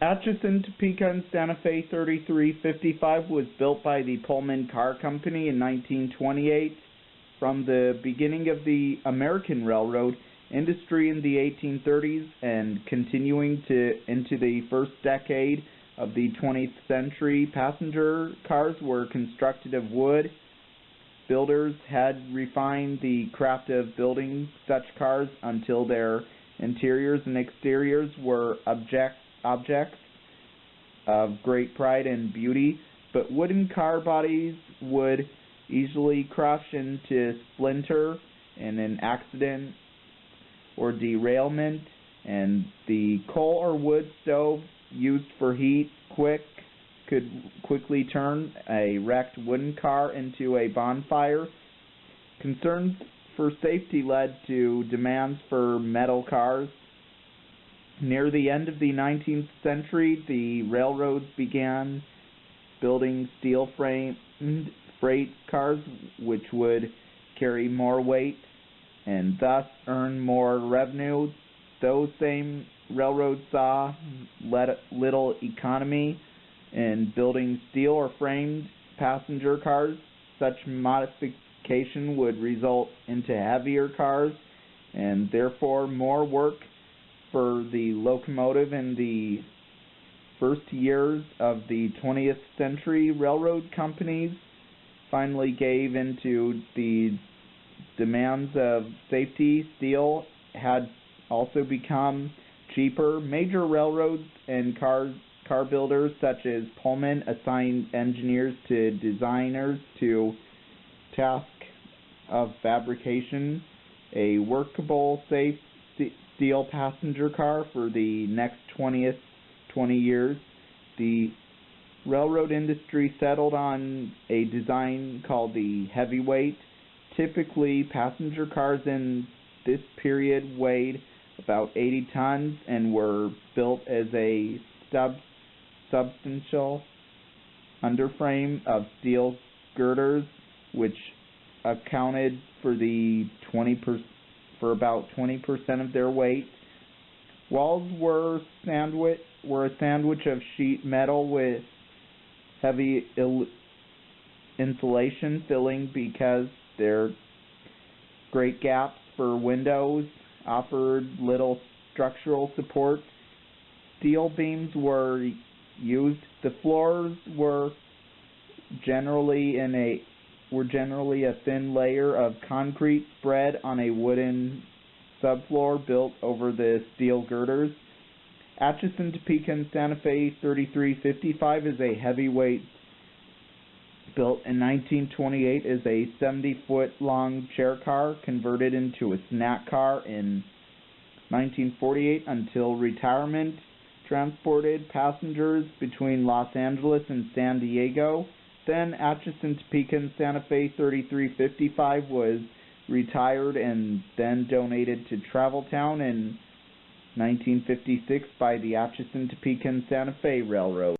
Atchison Topeka and Santa Fe 3355 was built by the Pullman Car Company in 1928. From the beginning of the American railroad industry in the 1830s and continuing into the first decade of the 20th century, passenger cars were constructed of wood. Builders had refined the craft of building such cars until their interiors and exteriors were objects of great pride and beauty, but wooden car bodies would easily crush into splinter in an accident or derailment, and the coal or wood stove used for heat could quickly turn a wrecked wooden car into a bonfire. Concerns for safety led to demands for metal cars. Near the end of the 19th century, the railroads began building steel-framed freight cars which would carry more weight and thus earn more revenue. Those same railroads saw little economy in building steel or framed passenger cars. Such modification would result into heavier cars and therefore more work for the locomotive. In the first years of the 20th century, railroad companies finally gave into the demands of safety. Steel had also become cheaper. Major railroads and car builders such as Pullman assigned engineers to designers to task of fabrication a workable, safe steel passenger car for the next 20 years. The railroad industry settled on a design called the heavyweight. Typically, passenger cars in this period weighed about 80 tons and were built as a substantial underframe of steel girders, which accounted for about 20% of their weight. Walls were a sandwich of sheet metal with heavy insulation filling because their great gaps for windows offered little structural support. Steel beams were used. The floors were generally a thin layer of concrete spread on a wooden subfloor built over the steel girders. Atchison Topeka and Santa Fe 3355 is a heavyweight built in 1928 as a 70-foot-long chair car converted into a snack car in 1948 until retirement. Transported passengers between Los Angeles and San Diego. Then Atchison Topeka and Santa Fe 3355 was retired and then donated to Traveltown in 1956 by the Atchison Topeka and Santa Fe Railroad.